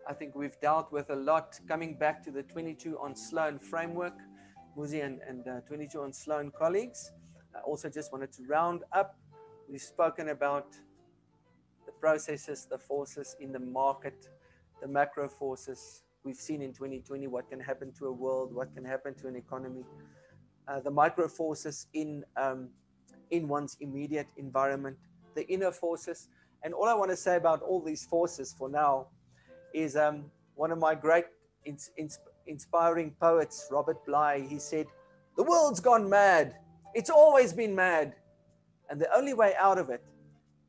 I think we've dealt with a lot, coming back to the 22 on Sloane framework, Muzi and 22 on Sloane colleagues. I also just wanted to round up. We've spoken about the processes, the forces in the market, the macro forces. We've seen in 2020 what can happen to a world, what can happen to an economy, the micro forces in one's immediate environment, the inner forces. And all I want to say about all these forces for now is one of my great inspiring poets, Robert Bly. He said, "The world's gone mad. It's always been mad. And the only way out of it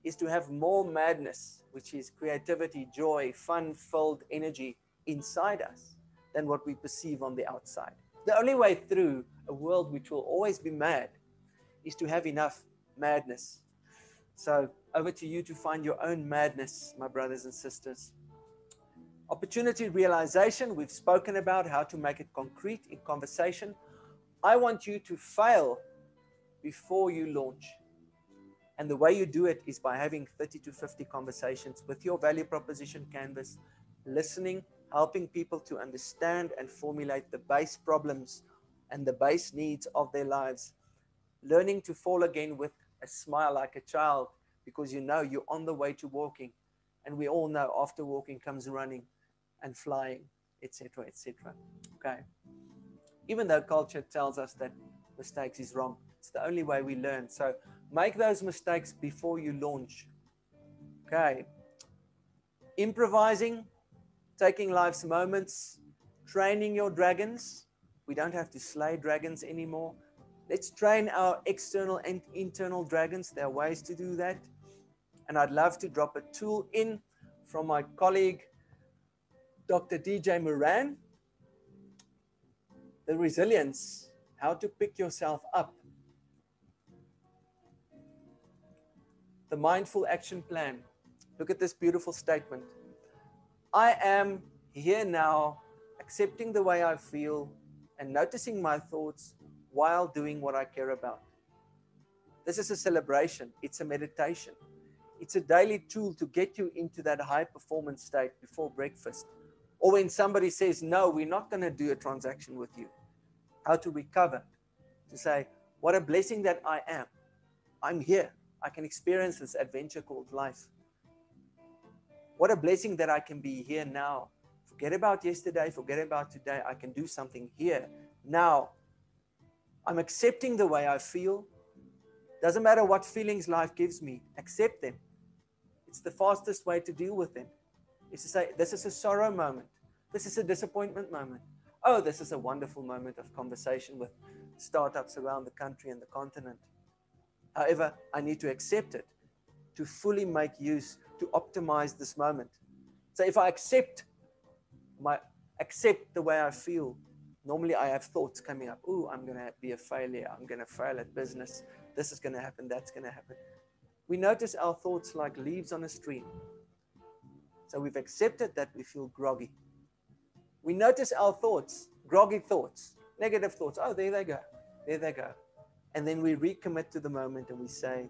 is to have more madness, which is creativity, joy, fun-filled energy inside us than what we perceive on the outside. The only way through a world which will always be mad is to have enough madness." So over to you to find your own madness, my brothers and sisters. Opportunity realization, we've spoken about how to make it concrete in conversation. I want you to fail before you launch. And the way you do it is by having 30 to 50 conversations with your value proposition canvas, listening, helping people to understand and formulate the base problems and the base needs of their lives, learning to fall again with a smile like a child, because you know you're on the way to walking. And we all know after walking comes running and flying, etc., etc. Okay. Even though culture tells us that mistakes is wrong, it's the only way we learn. So make those mistakes before you launch. Okay. Improvising, taking life's moments, training your dragons. We don't have to slay dragons anymore. Let's train our external and internal dragons. There are ways to do that. And I'd love to drop a tool in from my colleague, Dr. DJ Moran. The resilience, how to pick yourself up. The mindful action plan. Look at this beautiful statement. I am here now, accepting the way I feel and noticing my thoughts while doing what I care about. This is a celebration. It's a meditation. It's a daily tool to get you into that high performance state before breakfast. Or when somebody says, no, we're not going to do a transaction with you. How to recover. To say, what a blessing that I am. I'm here. I can experience this adventure called life. What a blessing that I can be here now. Forget about yesterday. Forget about today. I can do something here now. I'm accepting the way I feel. Doesn't matter what feelings life gives me. Accept them. It's the fastest way to deal with them. Is to say, this is a sorrow moment. This is a disappointment moment. Oh, this is a wonderful moment of conversation with startups around the country and the continent. However, I need to accept it to fully make use, to optimize this moment. So if I accept the way I feel, normally I have thoughts coming up. Oh, I'm going to be a failure. I'm going to fail at business. This is going to happen. That's going to happen. We notice our thoughts like leaves on a stream. So we've accepted that we feel groggy. We notice our thoughts, groggy thoughts, negative thoughts. Oh, there they go. There they go. And then we recommit to the moment and we say,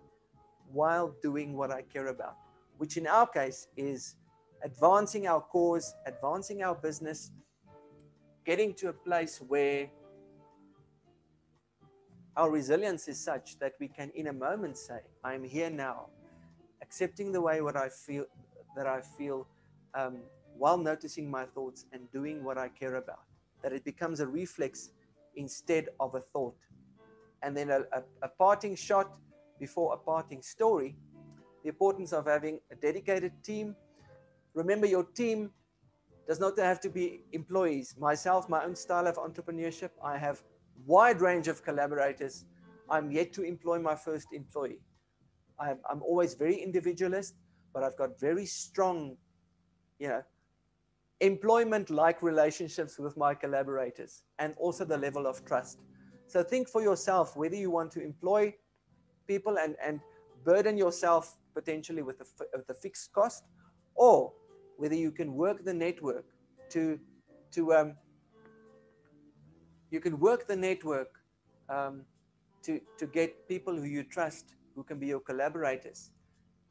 while doing what I care about, which in our case is advancing our cause, advancing our business, getting to a place where our resilience is such that we can in a moment say, I am here now, accepting the way what I feel, while noticing my thoughts and doing what I care about, that it becomes a reflex instead of a thought. And then a parting shot before a parting story, the importance of having a dedicated team. Remember, your team does not have to be employees. Myself, my own style of entrepreneurship, I have wide range of collaborators. I'm yet to employ my first employee. I'm always very individualist, but I've got very strong, employment-like relationships with my collaborators, and also the level of trust. So think for yourself whether you want to employ people and burden yourself potentially with a fixed cost, or whether you can work the network to get people who you trust, who can be your collaborators.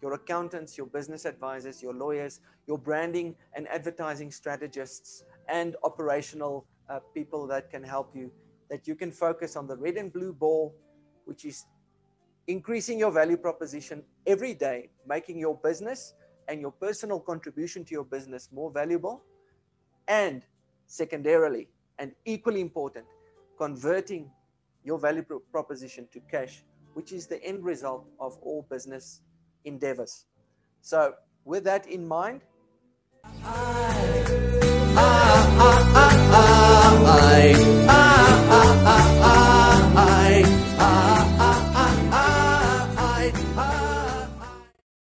your accountants, your business advisors, your lawyers, your branding and advertising strategists, and operational people that can help you, that you can focus on the red and blue ball, which is increasing your value proposition every day, making your business and your personal contribution to your business more valuable, and secondarily and equally important, converting your value proposition to cash, which is the end result of all business endeavors. So with that in mind, I